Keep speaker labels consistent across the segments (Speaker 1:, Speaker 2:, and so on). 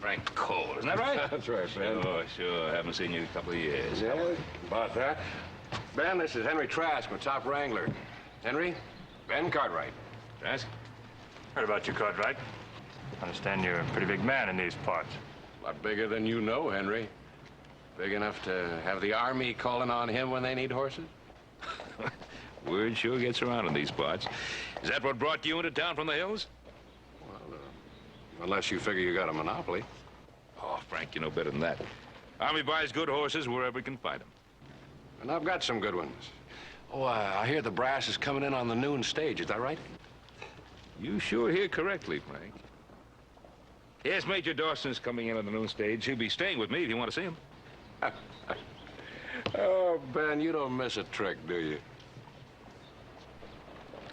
Speaker 1: Frank Cole, isn't that right?
Speaker 2: That's right, Ben.
Speaker 1: Sure. Haven't seen you in a couple of years.
Speaker 2: Yeah, about that. Ben, this is Henry Trask, my top wrangler. Henry, Ben Cartwright.
Speaker 1: Trask?
Speaker 3: Heard about you, Cartwright. Understand you're a pretty big man in these parts.
Speaker 2: A lot bigger than you know, Henry. Big enough to have the army calling on him when they need horses?
Speaker 1: Word sure gets around in these parts. Is that what brought you into town from the hills?
Speaker 2: Well, unless you figure you got a monopoly.
Speaker 1: Oh, Frank, you know better than that. Army buys good horses wherever it can find them.
Speaker 2: And I've got some good ones. Oh, I hear the brass is coming in on the noon stage. Is that right?
Speaker 1: You sure hear correctly, Frank. Yes, Major Dawson's coming in on the noon stage. He'll be staying with me if you want to see him.
Speaker 2: Oh, Ben, you don't miss a trick, do you?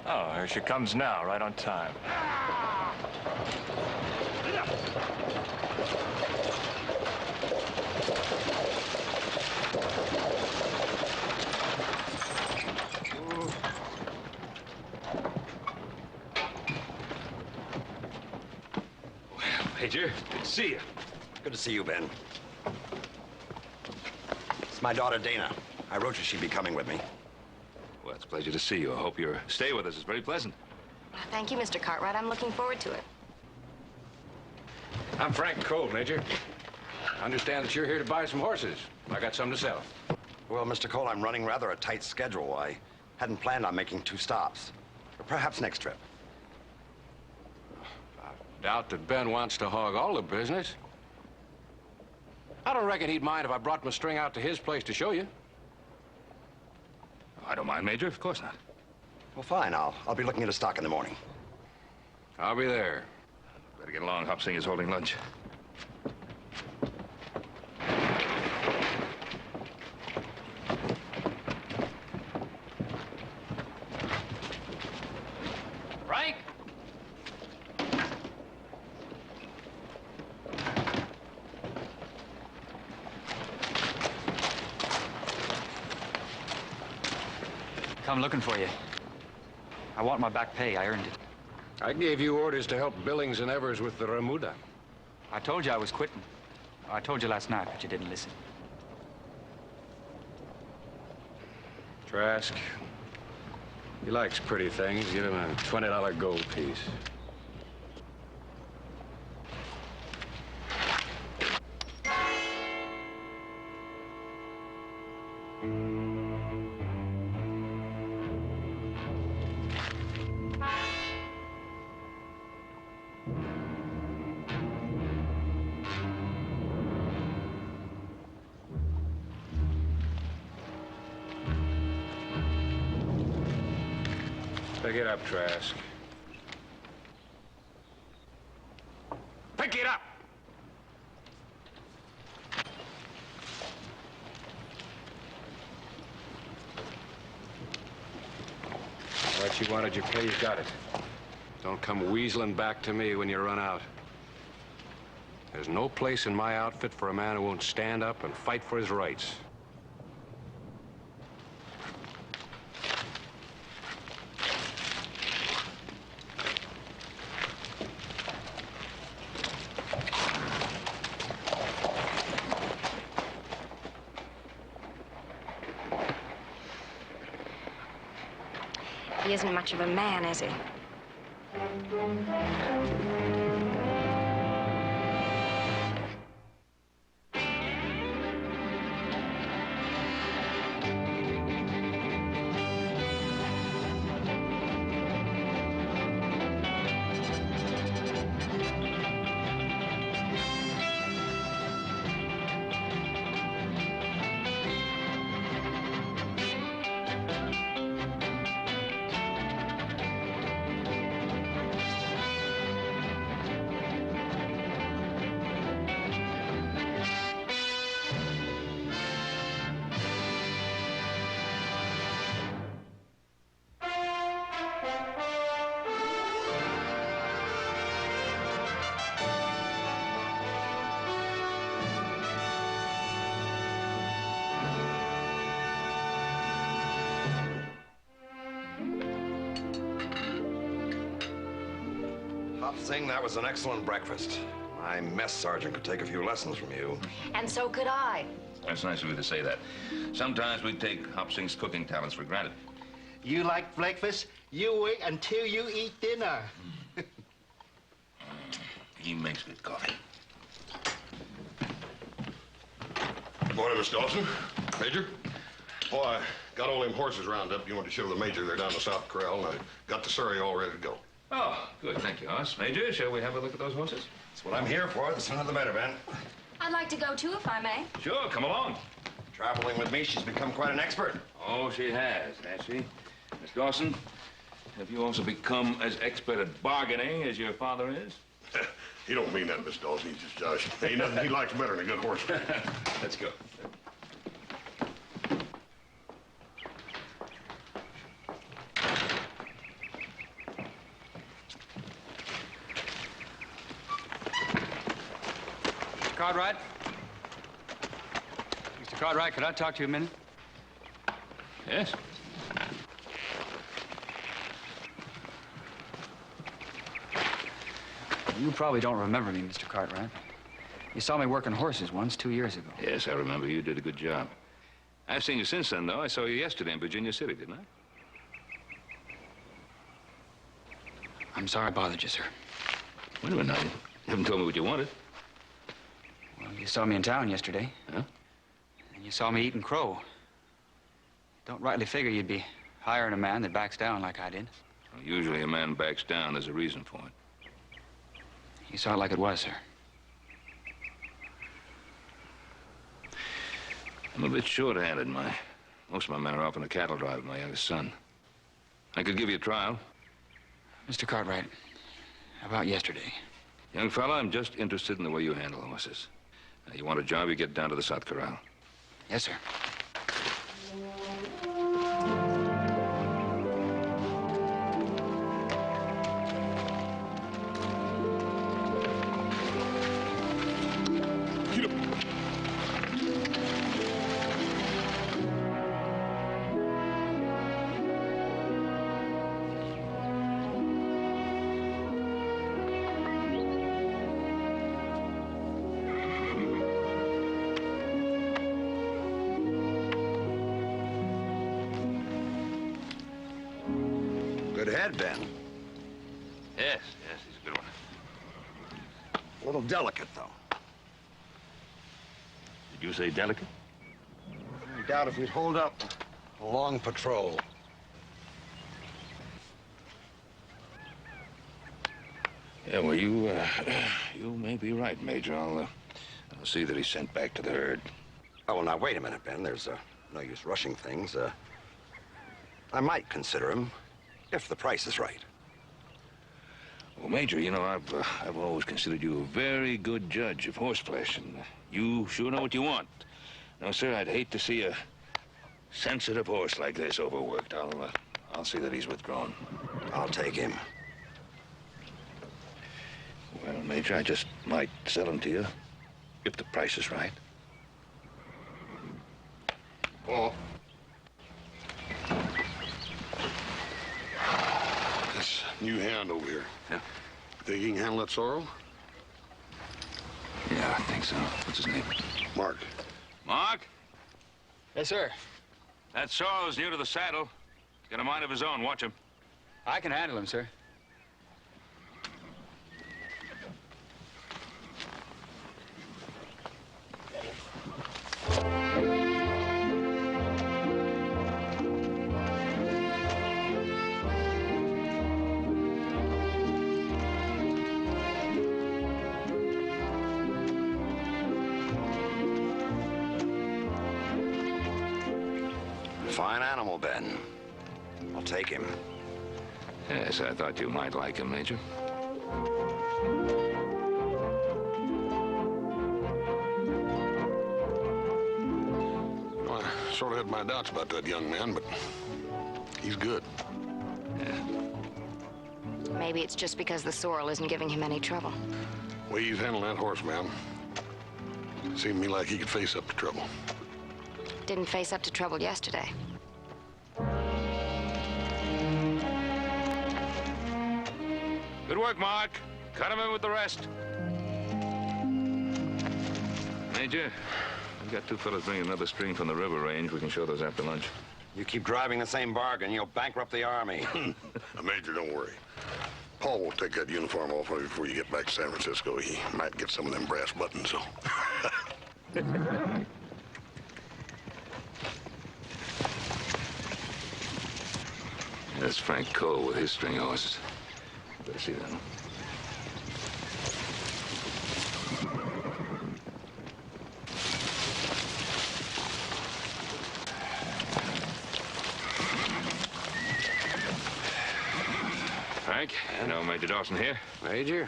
Speaker 3: Oh, here she comes now, right on time.
Speaker 1: Major, good to see you.
Speaker 4: Good to see you, Ben. It's my daughter, Dana. I wrote you she'd be coming with me.
Speaker 1: Well, it's a pleasure to see you. I hope your stay with us is very pleasant.
Speaker 5: Thank you, Mr. Cartwright. I'm looking forward to it.
Speaker 2: I'm Frank Cole, Major. I understand that you're here to buy some horses. I got some to sell.
Speaker 4: Well, Mr. Cole, I'm running rather a tight schedule. I hadn't planned on making 2 stops. But perhaps next trip.
Speaker 2: Doubt that Ben wants to hog all the business. I don't reckon he'd mind if I brought my string out to his place to show you.
Speaker 1: I don't mind, Major. Of course not.
Speaker 4: Well, fine. I'll be looking at a stock in the morning.
Speaker 2: I'll be there.
Speaker 1: Better get along. Hop Sing is holding lunch.
Speaker 6: Frank?
Speaker 7: Come looking for you. I want my back pay. I earned it.
Speaker 2: I gave you orders to help Billings and Evers with the Remuda.
Speaker 7: I told you I was quitting. I told you last night, but you didn't listen.
Speaker 2: Trask, he likes pretty things. Give him a $20 gold piece. Pick it up, Trask. Pick it up! All right, you wanted your pay, you got it. Don't come weaseling back to me when you run out. There's no place in my outfit for a man who won't stand up and fight for his rights.
Speaker 5: He isn't much of a man, is he?
Speaker 4: Hop Sing, that was an excellent breakfast. My mess sergeant could take a few lessons from you.
Speaker 5: And so could I.
Speaker 1: That's nice of you to say that. Sometimes we take Hop Sink's cooking talents for granted.
Speaker 6: You like breakfast? You wait until you eat dinner.
Speaker 1: He makes good coffee.
Speaker 8: Morning, Miss Dawson. Major? Oh, I got all them horses round up. You want to show the major they're down the South Corral, and I got the surrey all ready to go.
Speaker 1: Oh, good. Thank you, Hoss. Major, shall we have a look at those horses?
Speaker 4: That's what I'm here for. The sooner the better, Ben.
Speaker 5: I'd like to go too, if I may.
Speaker 1: Sure, come along.
Speaker 4: Traveling with me, she's become quite an expert.
Speaker 1: Oh, she has she? Miss Dawson, have you also become as expert at bargaining as your father is?
Speaker 8: He don't mean that, Miss Dawson. He's just joshing. Ain't nothing he likes better than a good horse.
Speaker 1: Let's go.
Speaker 7: Cartwright? Mr. Cartwright, could I talk to you a minute?
Speaker 1: Yes?
Speaker 7: You probably don't remember me, Mr. Cartwright. You saw me working horses once, 2 years ago.
Speaker 1: Yes, I remember. You did a good job. I've seen you since then, though. I saw you yesterday in Virginia City, didn't I?
Speaker 7: I'm sorry I bothered you, sir.
Speaker 1: Wait a minute now. You haven't told me what you wanted.
Speaker 7: Well, you saw me in town yesterday.
Speaker 1: Huh?
Speaker 7: And you saw me eating crow. Don't rightly figure you'd be hiring a man that backs down like I did.
Speaker 1: Well, usually a man backs down. There's a reason for it.
Speaker 7: You saw it like it was, sir.
Speaker 1: I'm a bit short-handed. Most of my men are off on a cattle drive with my youngest son. I could give you a trial.
Speaker 7: Mr. Cartwright, how about yesterday?
Speaker 1: Young fella, I'm just interested in the way you handle horses. Now, you want a job, you get down to the South Corral.
Speaker 7: Yes, sir.
Speaker 4: Good head, Ben.
Speaker 1: Yes, he's a good one.
Speaker 4: A little delicate, though.
Speaker 1: Did you say delicate?
Speaker 4: I doubt if we'd hold up a long patrol.
Speaker 1: Yeah, well, you may be right, Major. I'll see that he's sent back to the herd.
Speaker 4: Oh, well, now, wait a minute, Ben. There's no use rushing things. I might consider him if the price is right.
Speaker 1: Well, Major, you know, I've always considered you a very good judge of horseflesh, and you sure know what you want. No, sir, I'd hate to see a sensitive horse like this overworked. I'll see that he's withdrawn.
Speaker 4: I'll take him.
Speaker 1: Well, Major, I just might sell him to you if the price is right.
Speaker 8: Paul. This new hand over here.
Speaker 1: Yeah?
Speaker 8: Think he can handle that sorrel?
Speaker 1: Yeah, I think so. What's his name?
Speaker 8: Mark.
Speaker 1: Mark?
Speaker 7: Yes, sir.
Speaker 1: That sorrel's new to the saddle. He's got a mind of his own. Watch him.
Speaker 7: I can handle him, sir.
Speaker 4: Fine animal, Ben. I'll take him.
Speaker 1: Yes, I thought you might like him, Major.
Speaker 8: Well, I sort of had my doubts about that young man, but he's good.
Speaker 5: Maybe it's just because the sorrel isn't giving him any trouble.
Speaker 8: The way he's handling that horse, man, seemed to me like he could face up to trouble.
Speaker 5: Didn't face up to trouble yesterday.
Speaker 1: Good work, Mark. Cut him in with the rest. Major. We've got two fellas bringing another string from the river range. We can show those after lunch.
Speaker 4: You keep driving the same bargain, you'll bankrupt the Army.
Speaker 8: Major, don't worry. Paul will take that uniform off of you before you get back to San Francisco. He might get some of them brass buttons, so.
Speaker 1: That's Frank Cole with his string horses. Better see that one. Frank, you know Major Dawson here?
Speaker 2: Major,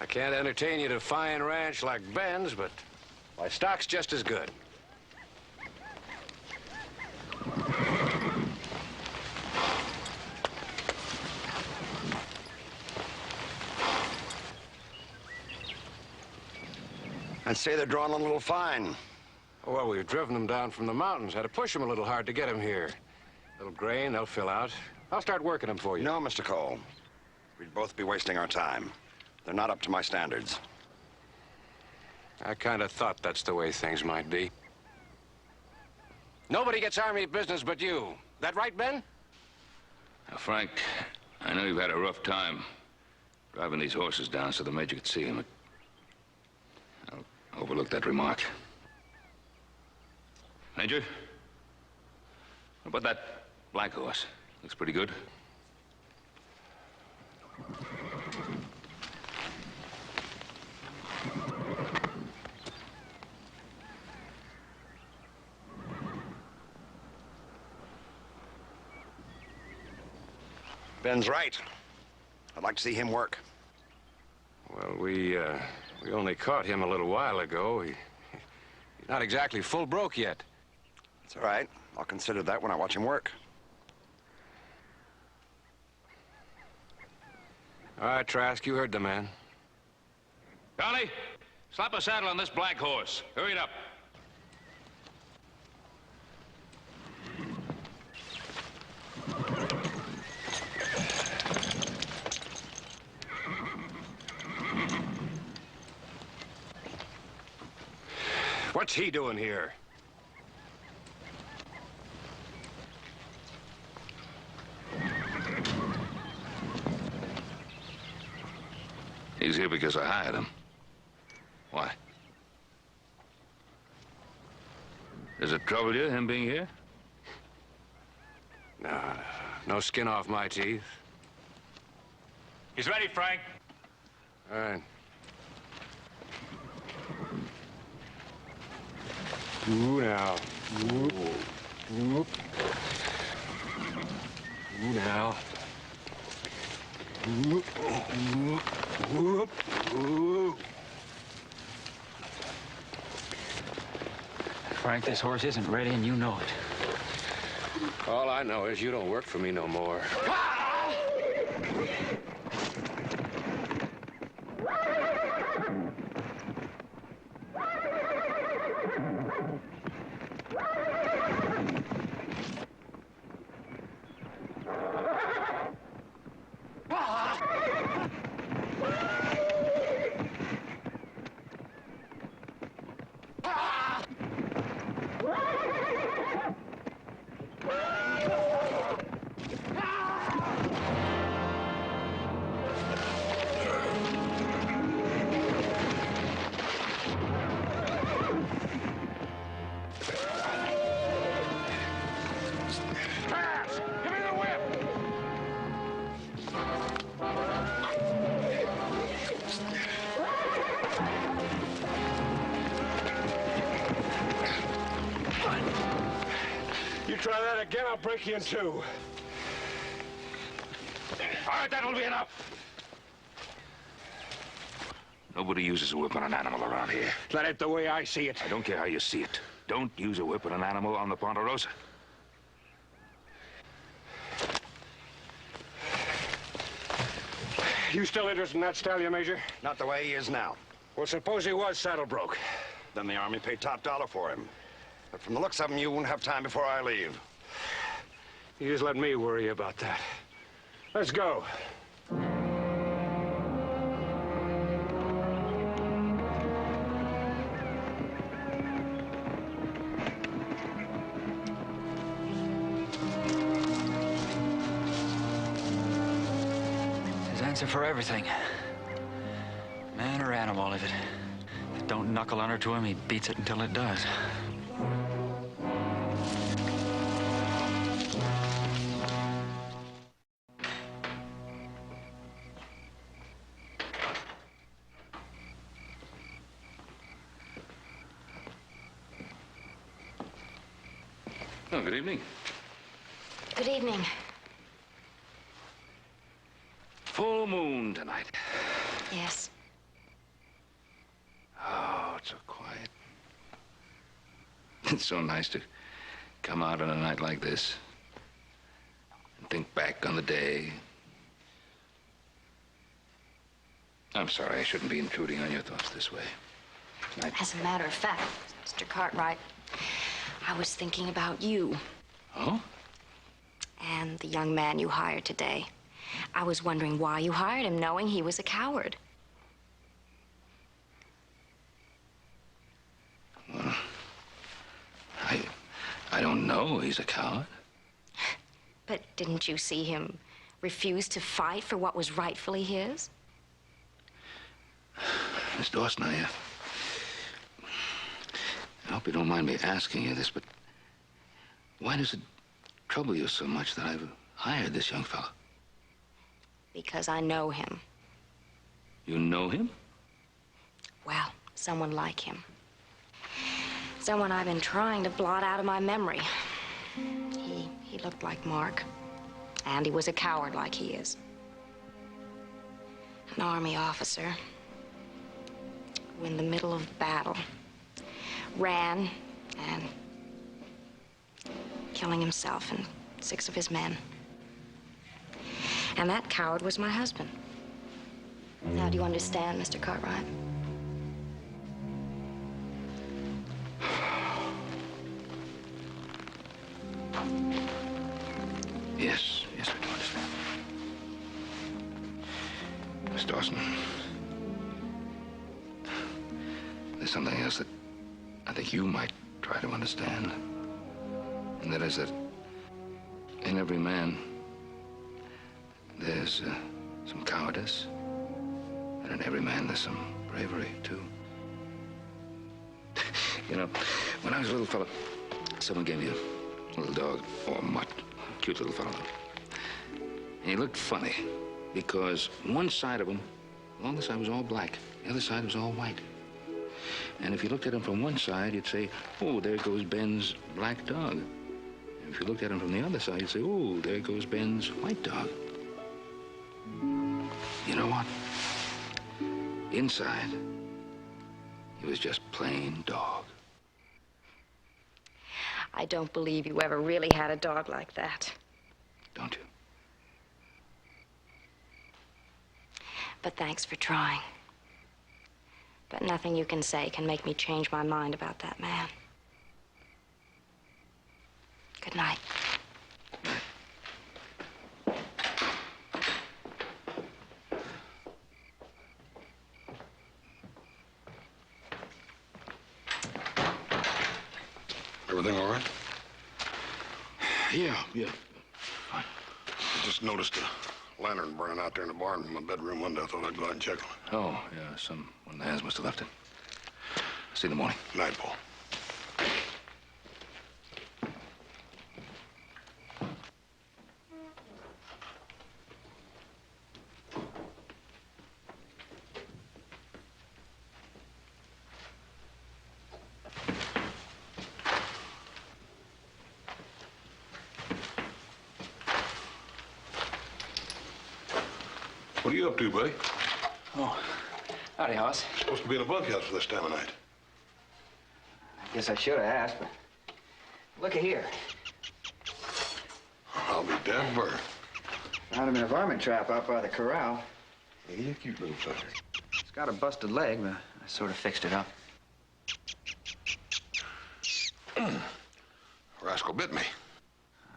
Speaker 2: I can't entertain you to a fine ranch like Ben's, but my stock's just as good.
Speaker 4: I'd say they're drawing a little fine.
Speaker 2: Well, we've driven them down from the mountains. Had to push them a little hard to get them here. A little grain, they'll fill out. I'll start working them for you.
Speaker 4: No, Mr. Cole. We'd both be wasting our time. They're not up to my standards.
Speaker 2: I kind of thought that's the way things might be. Nobody gets Army business but you. That right, Ben?
Speaker 1: Now, Frank, I know you've had a rough time driving these horses down so the Major could see them. I'll overlook that remark. Major, what about that black horse? Looks pretty good.
Speaker 4: Ben's right. I'd like to see him work.
Speaker 2: Well, we only caught him a little while ago. He's not exactly full broke yet.
Speaker 4: It's all right. I'll consider that when I watch him work.
Speaker 2: All right, Trask, you heard the man.
Speaker 1: Charlie, slap a saddle on this black horse. Hurry it up.
Speaker 2: What's he doing here?
Speaker 1: He's here because I hired him. Why? Does it trouble you, him being here?
Speaker 2: No skin off my teeth.
Speaker 3: He's ready, Frank.
Speaker 2: All right. Ooh, now. Whoop. Whoop. Ooh, now. Whoop. Whoop. Whoop. Whoop.
Speaker 7: Frank, this horse isn't ready, and you know it.
Speaker 2: All I know is you don't work for me no more.
Speaker 8: Try that again, I'll break you in two.
Speaker 1: All right, that'll be enough. Nobody uses a whip on an animal around here.
Speaker 8: That ain't the way I see it.
Speaker 1: I don't care how you see it. Don't use a whip on an animal on the Ponderosa.
Speaker 8: You still interested in that stallion, Major?
Speaker 4: Not the way he is now.
Speaker 8: Well, suppose he was saddle broke.
Speaker 4: Then the Army paid top dollar for him. But from the looks of him, you won't have time before I leave.
Speaker 8: You just let me worry about that. Let's go.
Speaker 7: answer for everything. Man or animal, if it don't knuckle under to him, he beats it until it does.
Speaker 1: Oh, good evening.
Speaker 5: Good evening.
Speaker 1: Full moon tonight.
Speaker 5: Yes.
Speaker 1: Oh, it's so quiet. It's so nice to come out on a night like this and think back on the day. I'm sorry, I shouldn't be intruding on your thoughts this way.
Speaker 5: As a matter of fact, Mr. Cartwright, I was thinking about you
Speaker 1: Oh?
Speaker 5: and the young man you hired today. I was wondering why you hired him, knowing he was a coward.
Speaker 1: Well, I don't know he's a coward.
Speaker 5: But didn't you see him refuse to fight for what was rightfully his?
Speaker 1: Miss Dawson, I hope you don't mind me asking you this, but why does it trouble you so much that I've hired this young fellow?
Speaker 5: Because I know him.
Speaker 1: You know him?
Speaker 5: Well, someone like him. Someone I've been trying to blot out of my memory. He looked like Mark, and he was a coward like he is. An army officer who, in the middle of battle, ran and killing himself and 6 of his men. And that coward was my husband. Now, do you understand, Mr. Cartwright?
Speaker 1: Yes, yes, I do understand. Miss Dawson, there's something else that I think you might try to understand. And that is that in every man, there's some cowardice. And in every man, there's some bravery, too. You know, when I was a little fella, someone gave me a little dog, or mutt, cute little fellow. And he looked funny because one side of him, along the side was all black. The other side was all white. And if you looked at him from one side, you'd say, oh, there goes Ben's black dog. And if you looked at him from the other side, you'd say, oh, there goes Ben's white dog. You know what? Inside, he was just plain dog.
Speaker 5: I don't believe you ever really had a dog like that.
Speaker 1: Don't you?
Speaker 5: But thanks for trying. But nothing you can say can make me change my mind about that man. Good night.
Speaker 8: Everything all right?
Speaker 1: Yeah. Fine.
Speaker 8: I just noticed a lantern burning out there in the barn in my bedroom window. I thought I'd go out and check on it.
Speaker 1: Oh, yeah, one of the hands must have left it. See you in the morning.
Speaker 8: Good night, Paul. What are you up to, buddy?
Speaker 7: Oh, howdy, Hoss.
Speaker 8: Supposed to be in a bunkhouse for this time of night.
Speaker 7: I guess I should have asked, but look at here.
Speaker 8: I'll be damn burned.
Speaker 7: Found him in a varmint trap out by the corral.
Speaker 8: He's a cute little sucker.
Speaker 7: It's got a busted leg, but I sort of fixed it up.
Speaker 8: Rascal bit me.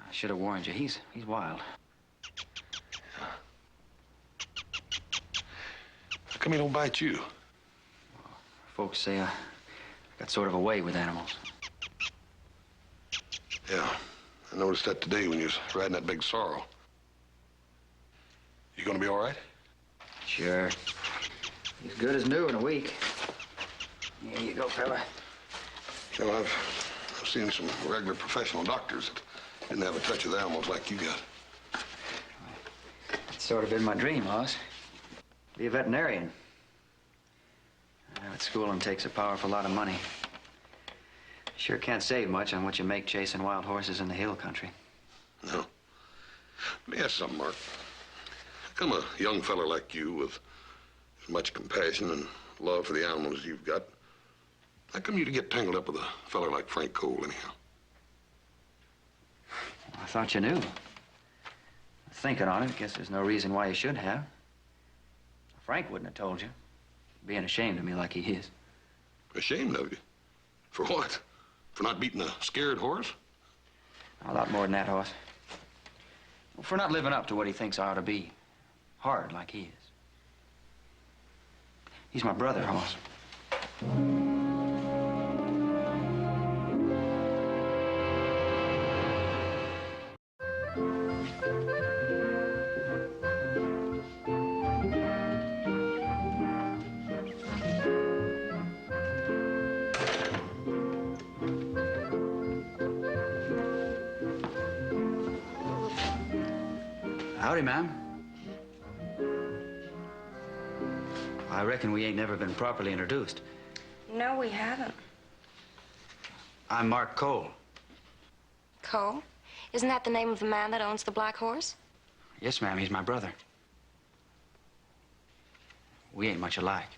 Speaker 7: I should have warned you. He's wild.
Speaker 8: How come he don't bite you?
Speaker 7: Folks say I got sort of a way with animals.
Speaker 8: Yeah, I noticed that today when you was riding that big sorrel. You gonna be all right?
Speaker 7: Sure. He's good as new in a week. Here you go, fella.
Speaker 8: You know, I've seen some regular professional doctors that didn't have a touch of the animals like you got.
Speaker 7: It's sort of been my dream, Hoss. Be a veterinarian. I know at school and takes a powerful lot of money. Sure can't save much on what you make chasing wild horses in the hill country.
Speaker 8: No. Let me ask something, Mark. How come a young fella like you with as much compassion and love for the animals as you've got, how come you to get tangled up with a fella like Frank Cole, anyhow?
Speaker 7: I thought you knew. Thinking on it, guess there's no reason why you should have. Frank wouldn't have told you. Being ashamed of me like he is.
Speaker 8: Ashamed of you? For what? For not beating a scared horse?
Speaker 7: A lot more than that, Hoss. For not living up to what he thinks I ought to be. Hard like he is. He's my brother, Hoss. Howdy, ma'am. I reckon we ain't never been properly introduced.
Speaker 5: No, we haven't.
Speaker 7: I'm Mark Cole.
Speaker 5: Cole? Isn't that the name of the man that owns the Black Horse?
Speaker 7: Yes, ma'am, he's my brother. We ain't much alike.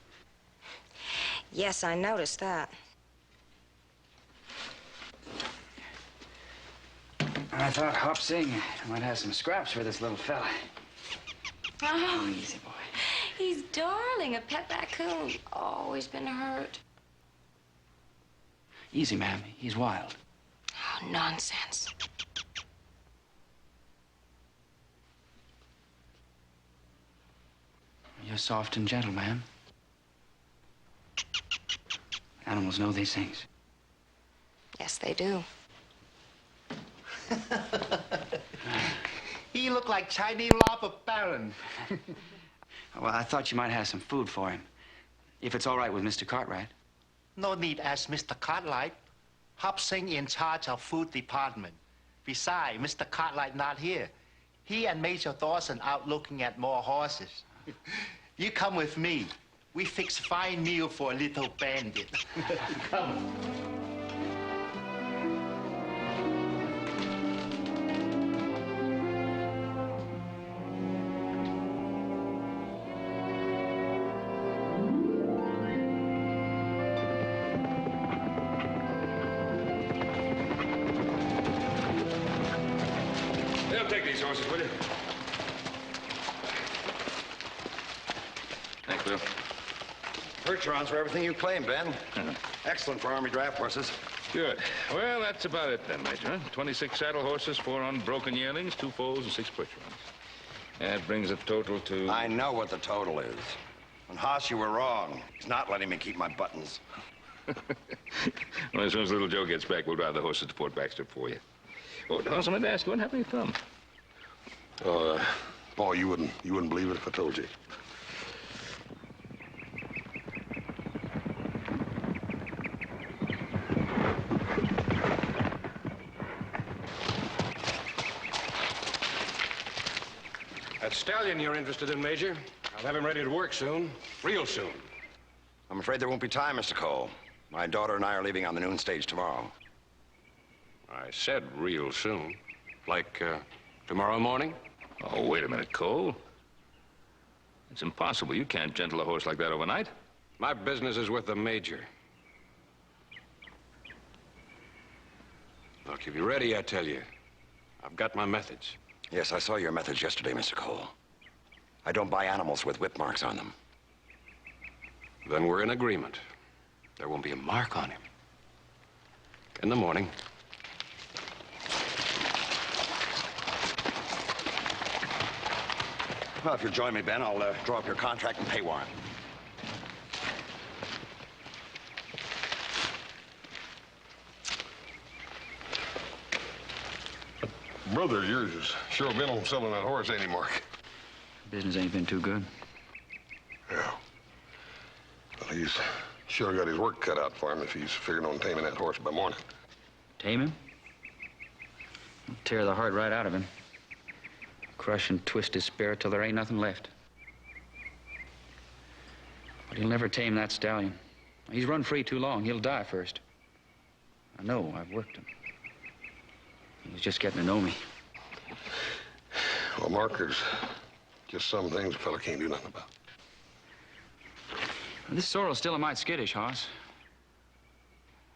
Speaker 5: Yes, I noticed that.
Speaker 7: I thought Hop Sing might have some scraps for this little fella.
Speaker 5: Oh,
Speaker 7: Easy, boy.
Speaker 5: he's darling, a pet raccoon. Always been hurt.
Speaker 7: Easy, ma'am. He's wild.
Speaker 5: Oh, nonsense.
Speaker 7: You're soft and gentle, ma'am. Animals know these things.
Speaker 5: Yes, they do.
Speaker 6: He looked like Chinese robber baron.
Speaker 7: Well, I thought you might have some food for him. If it's all right with Mr. Cartwright.
Speaker 6: No need ask Mr. Cartwright. Hop Sing in charge of food department. Besides, Mr. Cartwright not here. He and Major Dawson out looking at more horses. You come with me. We fix fine meal for a little bandit. Come.
Speaker 2: They'll take these horses, will you?
Speaker 1: Thanks, Bill.
Speaker 4: Percherons for everything you claim, Ben. Excellent for Army draft horses.
Speaker 1: Good. Well, that's about it then, Major. 26 saddle horses, 4 unbroken yearlings, 2 foals, and 6 Percherons. That brings a total to...
Speaker 4: I know what the total is. And Haas, you were wrong. He's not letting me keep my buttons.
Speaker 1: Well, as soon as little Joe gets back, we'll drive the horses to Fort Baxter for you. Oh, Dawson, I wanted to ask you, what happened to your thumb?
Speaker 8: Paul, you wouldn't believe it if I told you.
Speaker 2: That stallion you're interested in, Major, I'll have him ready to work soon. Real soon.
Speaker 4: I'm afraid there won't be time, Mr. Cole. My daughter and I are leaving on the noon stage tomorrow.
Speaker 2: I said real soon. Like, tomorrow morning?
Speaker 1: Oh, wait a minute, Cole. It's impossible. You can't gentle a horse like that overnight.
Speaker 2: My business is with the Major. Look, if you're ready, I tell you. I've got my methods.
Speaker 4: Yes, I saw your methods yesterday, Mr. Cole. I don't buy animals with whip marks on them.
Speaker 2: Then we're in agreement. There won't be a mark on him. In the morning.
Speaker 4: Well, if you'll join me, Ben, I'll draw up your contract and pay warrant.
Speaker 8: Brother of yours is sure been on selling that horse, ain't he, Mark?
Speaker 7: Business ain't been too good.
Speaker 8: he's sure got his work cut out for him if he's figuring on taming that horse by morning.
Speaker 7: Tame him? Tear the heart right out of him. Crush and twist his spirit till there ain't nothing left. But he'll never tame that stallion. He's run free too long. He'll die first. I know. I've worked him. He's just getting to know me.
Speaker 8: Well, Mark, there's just some things a fella can't do nothing about.
Speaker 7: This sorrel's still a mite skittish, Hoss.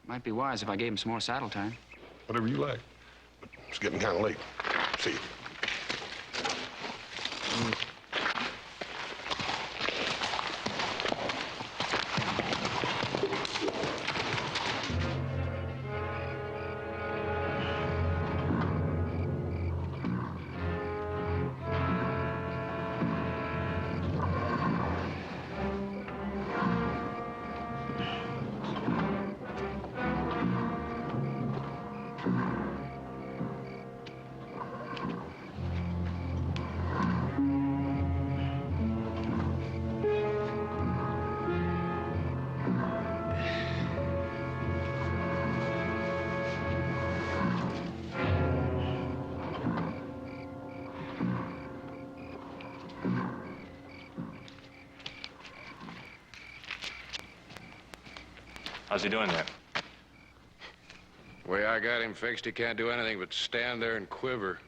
Speaker 7: Might be wise if I gave him some more saddle time.
Speaker 8: Whatever you like. But it's getting kind of late. See you.
Speaker 3: How's he doing there?
Speaker 2: The way I got him fixed, he can't do anything but stand there and quiver.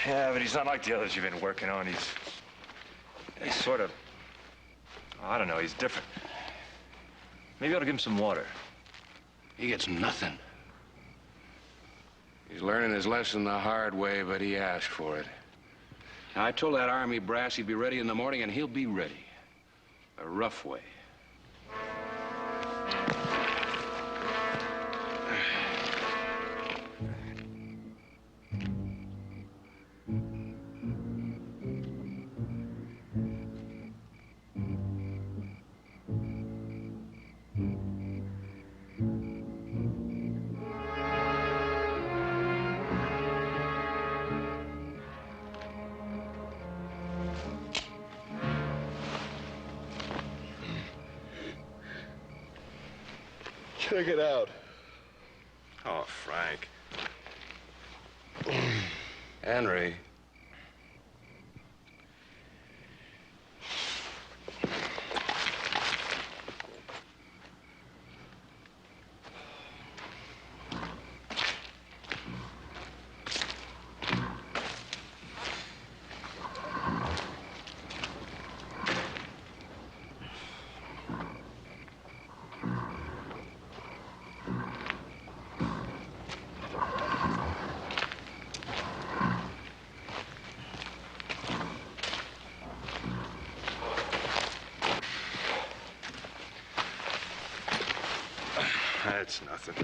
Speaker 3: Yeah, but he's not like the others you've been working on. He's sort of, I don't know, he's different. Maybe I ought to give him some water.
Speaker 2: He gets nothing. He's learning his lesson the hard way, but he asked for it. Now, I told that army brass he'd be ready in the morning, and he'll be ready. A rough way.
Speaker 8: Check it out.
Speaker 2: Oh, Frank. Henry. That's nothing.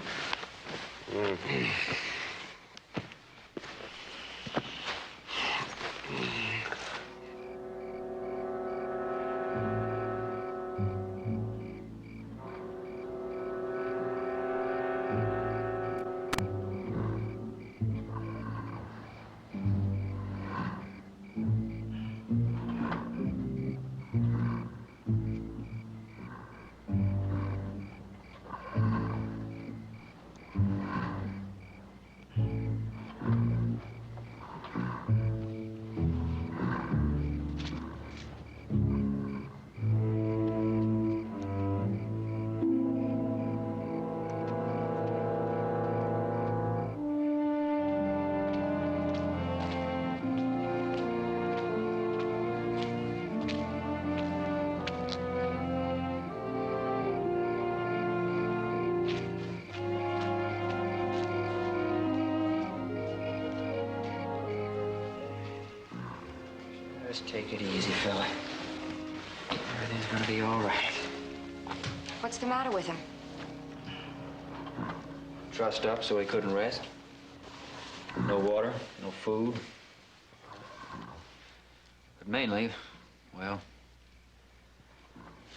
Speaker 7: Just take it easy, fella. Everything's gonna be all right.
Speaker 5: What's the matter with him?
Speaker 7: Trussed up so he couldn't rest. No water, no food. But mainly, well,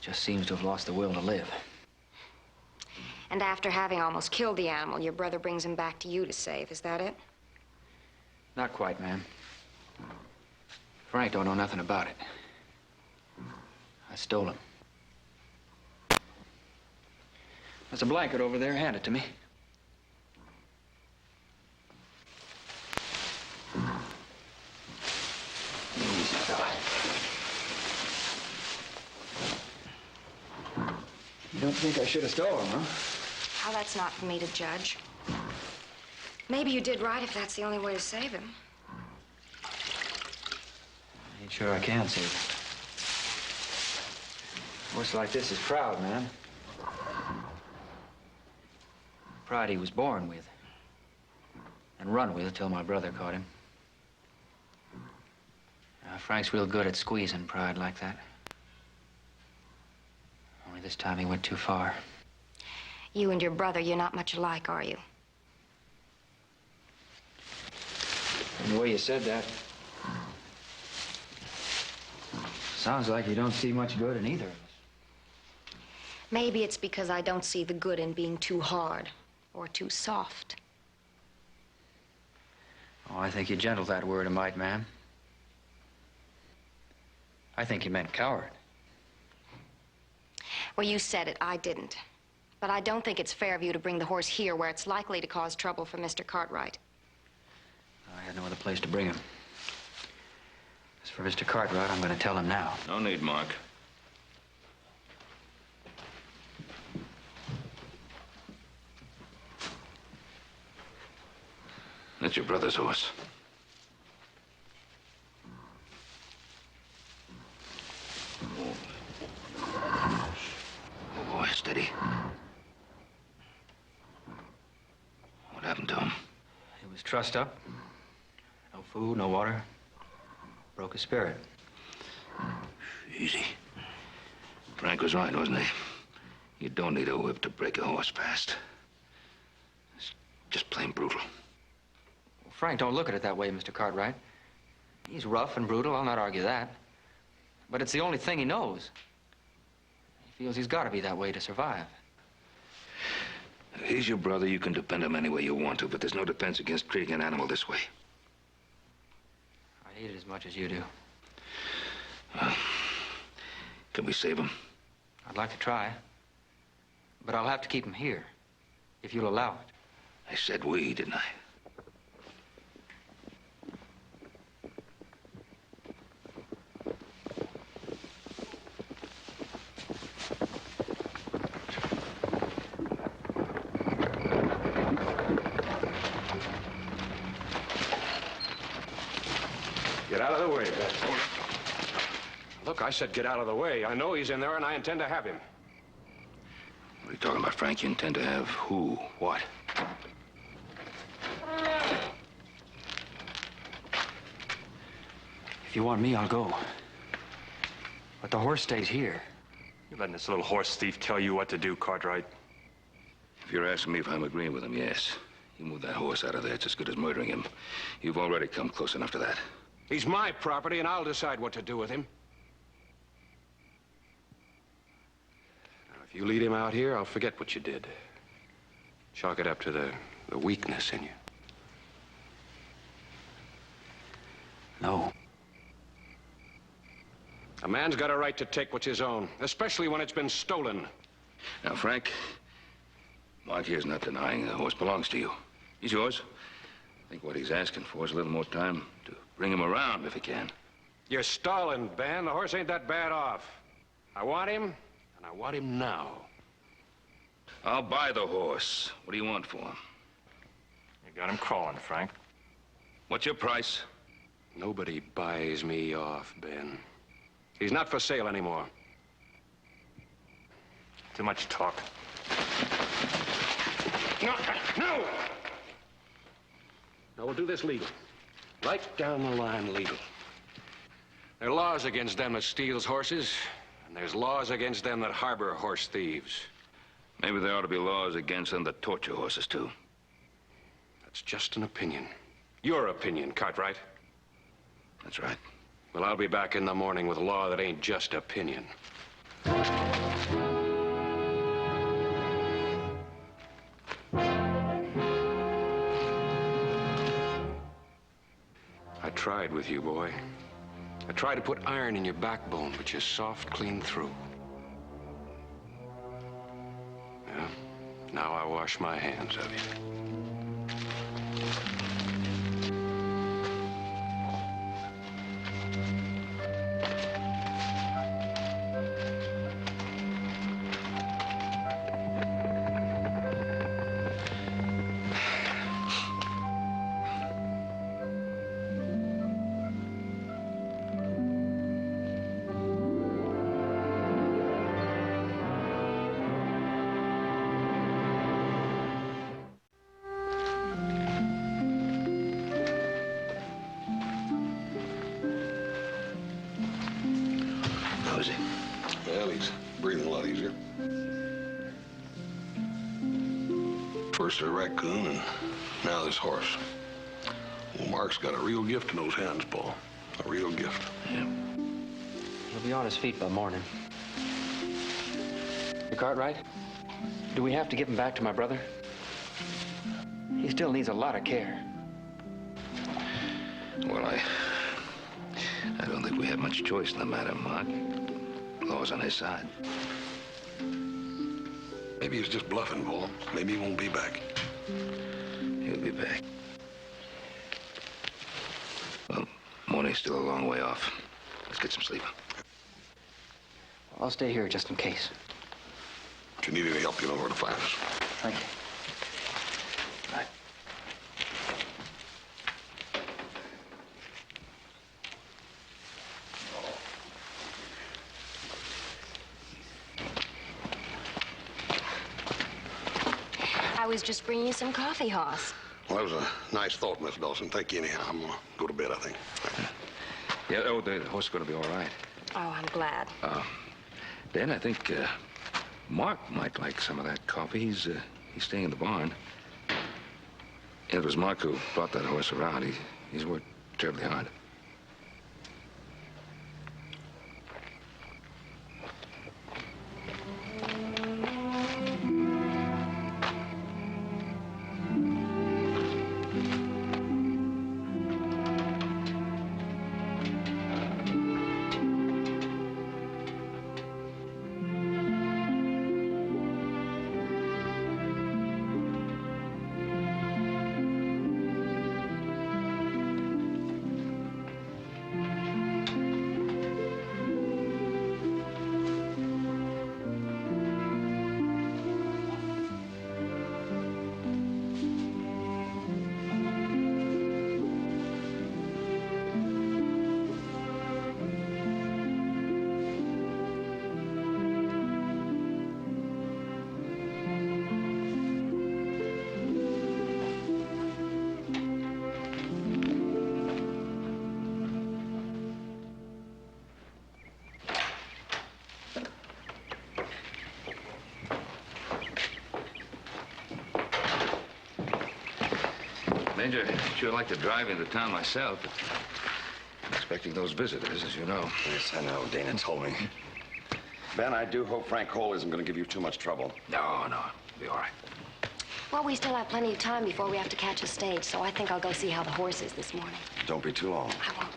Speaker 7: just seems to have lost the will to live.
Speaker 5: And after having almost killed the animal, your brother brings him back to you to save. Is that it?
Speaker 7: Not quite, ma'am. Frank don't know nothing about it. I stole him. There's a blanket over there. Hand it to me. Easy, fella. You don't think I should have stolen, huh?
Speaker 5: Now, that's not for me to judge. Maybe you did right if that's the only way to save him.
Speaker 7: I ain't sure I can save him. A horse like this is proud, man. Pride he was born with. And run with till my brother caught him. Frank's real good at squeezing pride like that. Only this time he went too far.
Speaker 5: You and your brother, you're not much alike, are you?
Speaker 7: And the way you said that, sounds like you don't see much good in either of us.
Speaker 5: Maybe it's because I don't see the good in being too hard or too soft.
Speaker 7: Oh, I think you gentled that word a mite, ma'am. I think you meant coward.
Speaker 5: Well, you said it, I didn't. But I don't think it's fair of you to bring the horse here where it's likely to cause trouble for Mr. Cartwright.
Speaker 7: I had no other place to bring him. As for Mr. Cartwright, I'm going to tell him now.
Speaker 1: No need, Mark. That's your brother's horse. Oh, boy, steady. What happened to him?
Speaker 7: He was trussed up. No food, no water. Broke his spirit.
Speaker 1: Easy. Frank was right, wasn't he? You don't need a whip to break a horse fast. It's just plain brutal.
Speaker 7: Well, Frank, don't look at it that way, Mr. Cartwright. He's rough and brutal, I'll not argue that. But it's the only thing he knows. He feels he's got to be that way to survive.
Speaker 1: He's your brother. You can depend on him any way you want to, but there's no defense against treating an animal this way.
Speaker 7: I hate it as much as you do.
Speaker 1: Can we save him?
Speaker 7: I'd like to try. But I'll have to keep him here, if you'll allow it.
Speaker 1: I said we, didn't I?
Speaker 2: Get out of the way, Ben. Look, I said get out of the way. I know he's in there, and I intend to have him.
Speaker 1: What are you talking about, Frank? You intend to have who? What?
Speaker 7: If you want me, I'll go. But the horse stays here.
Speaker 3: You're letting this little horse thief tell you what to do, Cartwright.
Speaker 1: If you're asking me if I'm agreeing with him, yes. You move that horse out of there, it's as good as murdering him. You've already come close enough to that.
Speaker 2: He's my property, and I'll decide what to do with him. Now, if you lead him out here, I'll forget what you did. Chalk it up to the weakness in you.
Speaker 7: No.
Speaker 2: A man's got a right to take what's his own, especially when it's been stolen.
Speaker 1: Now, Frank, Mark here's not denying the horse belongs to you. He's yours. I think what he's asking for is a little more time to bring him around if he can.
Speaker 2: You're stalling, Ben. The horse ain't that bad off. I want him, and I want him now.
Speaker 1: I'll buy the horse. What do you want for him?
Speaker 3: You got him crawling, Frank.
Speaker 1: What's your price?
Speaker 2: Nobody buys me off, Ben. He's not for sale anymore.
Speaker 3: Too much talk.
Speaker 2: No! No! Now, we'll do this legal. Right down the line legal. There are laws against them that steals horses, and there's laws against them that harbor horse thieves.
Speaker 1: Maybe there ought to be laws against them that torture horses, too.
Speaker 2: That's just an opinion. Your opinion, Cartwright.
Speaker 1: That's right.
Speaker 2: Well, I'll be back in the morning with a law that ain't just opinion. I tried with you, boy. I tried to put iron in your backbone, but you're soft clean through. Yeah, Now I wash my hands of you.
Speaker 1: How is he?
Speaker 8: Well, he's breathing a lot easier. First a raccoon, and now this horse. Well, Mark's got a real gift in those hands, Paul. A real gift.
Speaker 1: Yeah.
Speaker 7: He'll be on his feet by morning. The Cartwright? Do we have to give him back to my brother? He still needs a lot of care.
Speaker 1: Well, I don't think we have much choice in the matter, Mark. Law's on his side.
Speaker 8: Maybe he's just bluffing, Paul. Maybe he won't be back.
Speaker 1: He'll be back. Well, morning's still a long way off. Let's get some sleep.
Speaker 7: I'll stay here just in case.
Speaker 8: If you need any help, you know where to find us.
Speaker 7: Thank you.
Speaker 1: Right.
Speaker 5: I was just bringing you some coffee, Hoss.
Speaker 8: Well, that was a nice thought, Miss Dawson. Thank you anyhow. I'm gonna go to bed, I think.
Speaker 1: Yeah, oh, the horse is going to be all right.
Speaker 5: Oh, I'm glad.
Speaker 1: Ben, I think Mark might like some of that coffee. He's staying in the barn. It was Mark who brought that horse around. He's worked terribly hard. Major, sure like to drive into town myself, but I'm expecting those visitors, as you know.
Speaker 4: Yes, I know. Dana told me. Ben, I do hope Frank Cole isn't going to give you too much trouble.
Speaker 1: No, it'll be all right.
Speaker 5: Well, we still have plenty of time before we have to catch a stage, so I think I'll go see how the horse is this morning.
Speaker 4: Don't be too long.
Speaker 5: I won't.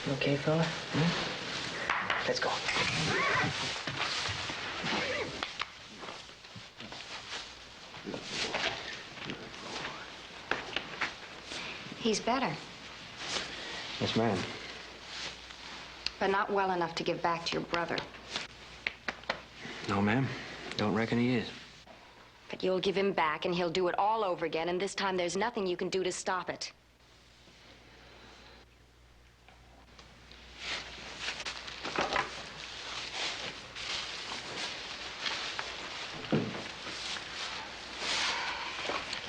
Speaker 7: You okay, fella? Hmm? Let's go.
Speaker 5: He's better,
Speaker 7: Yes, ma'am.
Speaker 5: but not well enough to give back to your brother.
Speaker 7: No, ma'am. Don't reckon he is.
Speaker 5: But you'll give him back, and he'll do it all over again, and this time there's nothing you can do to stop it.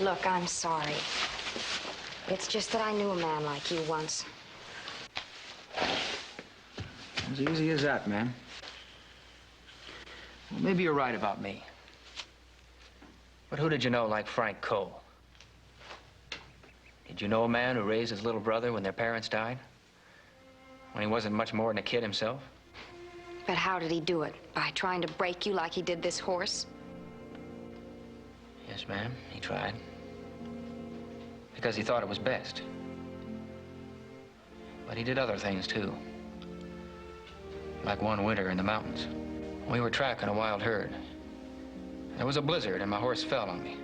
Speaker 5: Look, I'm sorry. It's just that I knew a man like you once.
Speaker 7: As easy as that, ma'am. Well, maybe you're right about me. But who did you know like Frank Cole? Did you know a man who raised his little brother when their parents died? When he wasn't much more than a kid himself?
Speaker 5: But how did he do it? By trying to break you like he did this horse?
Speaker 7: Yes, ma'am, he tried. Because he thought it was best. But he did other things, too. like one winter in the mountains. We were tracking a wild herd. There was a blizzard and my horse fell on me.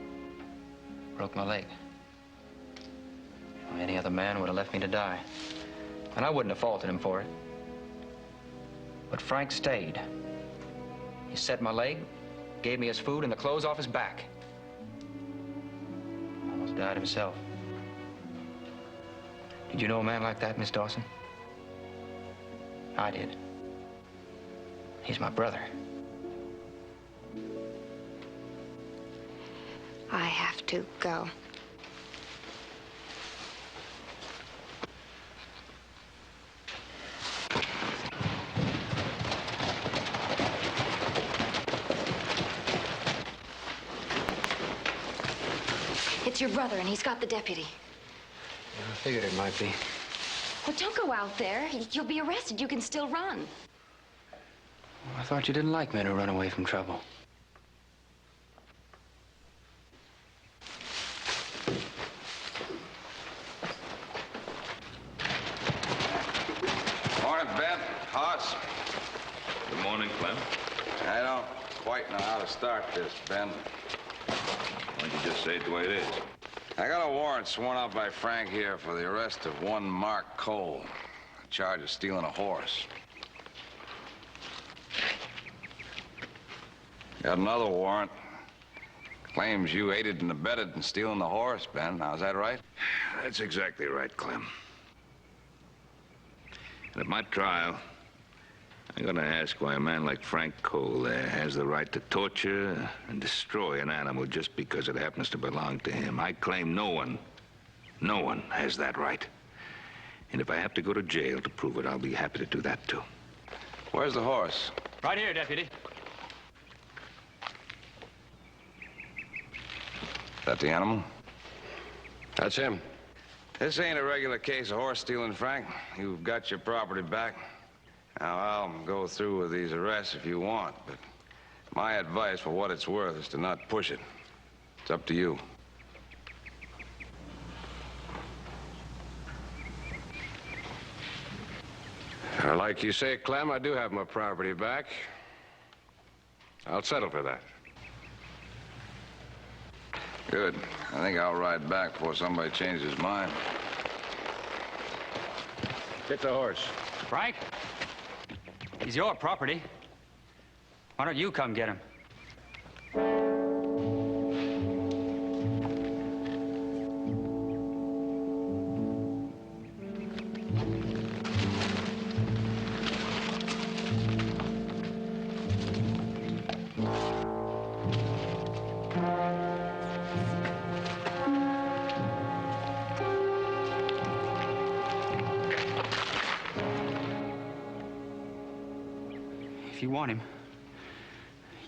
Speaker 7: Broke my leg. Any other man would have left me to die. And I wouldn't have faulted him for it. But Frank stayed. He set my leg, gave me his food and the clothes off his back. Almost died himself. Did you know a man like that, Miss Dawson? I did. He's my brother.
Speaker 5: I have to go. It's your brother, and he's got the deputy.
Speaker 7: I figured it might be.
Speaker 5: Well, don't go out there. You'll be arrested. You can still run.
Speaker 7: Well, I thought you didn't like men who run away from trouble.
Speaker 9: Morning, Ben. Hoss.
Speaker 1: Good morning, Clem.
Speaker 9: I don't quite know how to start this, Ben.
Speaker 1: Why don't you just say it the way it is?
Speaker 9: I got a warrant sworn out by Frank here for the arrest of one Mark Cole, a charge of stealing a horse. Got another warrant. Claims you aided and abetted in stealing the horse, Ben. Now, is that right?
Speaker 1: That's exactly right, Clem. And at my trial, I'm gonna ask why a man like Frank Cole has the right to torture and destroy an animal just because it happens to belong to him. I claim no one has that right. And if I have to go to jail to prove it, I'll be happy to do that too.
Speaker 9: Where's the horse?
Speaker 7: Right here, Deputy.
Speaker 9: That the animal?
Speaker 2: That's him.
Speaker 9: This ain't a regular case of horse stealing, Frank. You've got your property back. Now, I'll go through with these arrests if you want, but my advice, for what it's worth, is to not push it. It's up to you.
Speaker 2: Like you say, Clem, I do have my property back. I'll settle for that.
Speaker 9: Good. I think I'll ride back before somebody changes his mind.
Speaker 2: Get the horse.
Speaker 7: Frank? He's your property. Why don't you come get him? If you want him,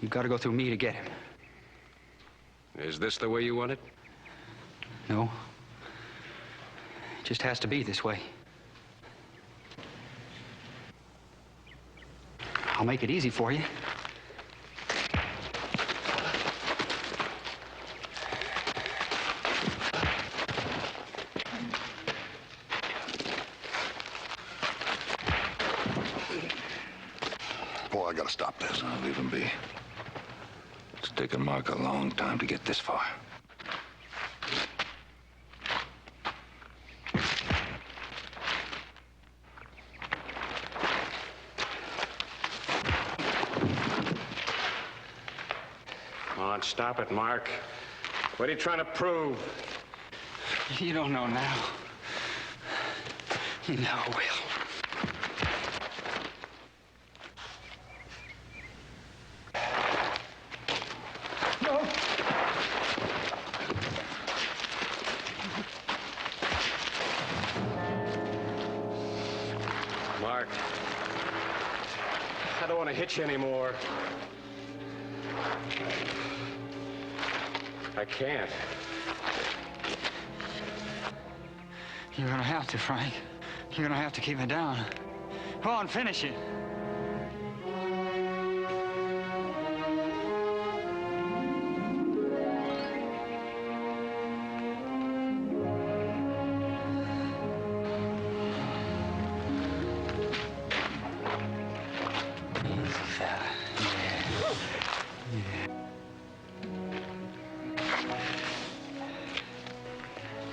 Speaker 7: you've got to go through me to get him.
Speaker 2: Is this the way you want it?
Speaker 7: No. It just has to be this way. I'll make it easy for you.
Speaker 8: Boy, I gotta stop this.
Speaker 1: I'll leave him be. It's taken Mark a long time to get this far.
Speaker 2: Come on, stop it, Mark. What are you trying to prove?
Speaker 7: You don't know now. You never will.
Speaker 2: Mark, I don't want to hit you anymore. I can't.
Speaker 7: You're gonna have to, Frank. You're gonna have to keep it down. Go on, finish it.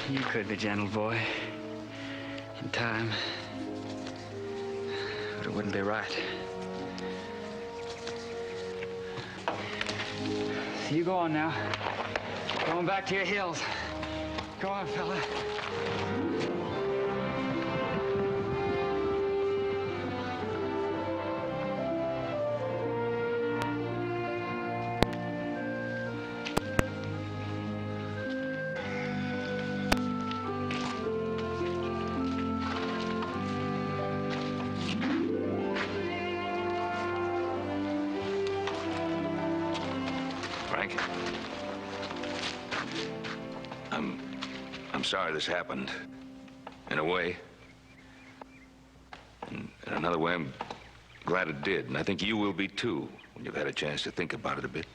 Speaker 7: You could be gentle, boy. In time. But it wouldn't be right. You go on now. Going back to your hills. Go on, fella.
Speaker 1: Frank, I'm sorry this happened. In a way. And in another way, I'm glad it did. And I think you will be too, when you've had a chance to think about it a bit.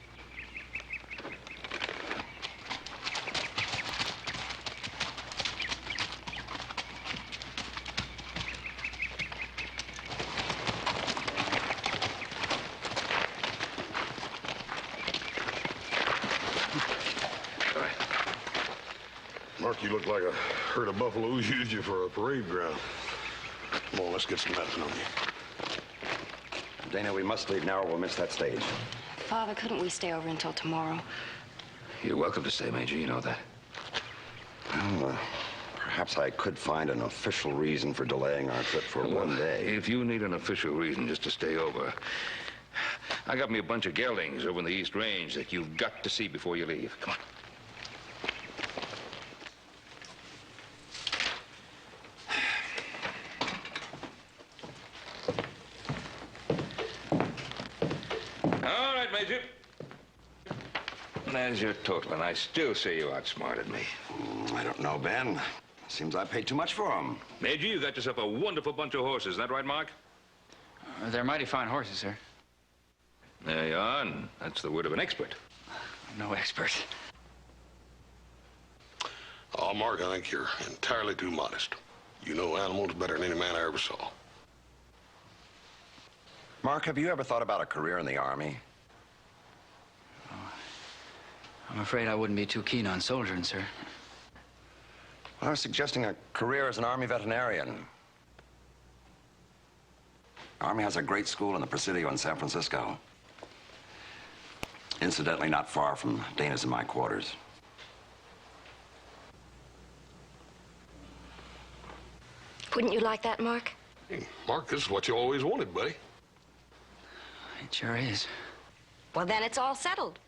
Speaker 8: Mark, you look like a herd of buffaloes used you for a parade ground. Come on, let's get some medicine on you.
Speaker 4: Dana, we must leave now or we'll miss that stage.
Speaker 5: Father, couldn't we stay over until tomorrow?
Speaker 1: You're welcome to stay, Major. You know that.
Speaker 4: Well, perhaps I could find an official reason for delaying our trip for one day.
Speaker 1: If you need an official reason just to stay over, I got me a bunch of geldings over in the East Range that you've got to see before you leave. Come on. All right, Major. There's your total, and I still say you outsmarted me.
Speaker 4: I don't know, Ben. Seems I paid too much for them.
Speaker 1: Major, you got yourself a wonderful bunch of horses. Is that right, Mark?
Speaker 7: They're mighty fine horses, sir.
Speaker 1: There you are, and that's the word of an expert.
Speaker 7: I'm no expert.
Speaker 8: Oh, Mark, I think you're entirely too modest. You know animals better than any man I ever saw.
Speaker 4: Mark, have you ever thought about a career in the Army?
Speaker 7: I'm afraid I wouldn't be too keen on soldiering, sir.
Speaker 4: I was suggesting a career as an Army veterinarian. Army has a great school in the Presidio in San Francisco. Incidentally, not far from Dana's and my quarters.
Speaker 5: Wouldn't you like that, Mark?
Speaker 8: Hey, Mark, this is what you always wanted, buddy.
Speaker 7: It sure is.
Speaker 5: Well, then it's all settled.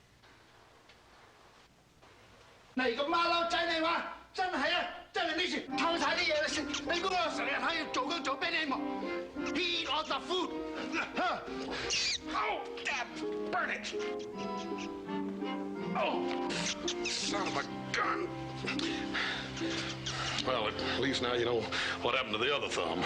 Speaker 6: 你個馬騮仔你話真係啊！真係呢次偷晒啲嘢你食，你估我成日喺度做工做俾你忙 ？Eat all the food.
Speaker 8: Oh, damn! Burn it! Oh, son of a gun. Well, at least now you know what happened to the other thumb.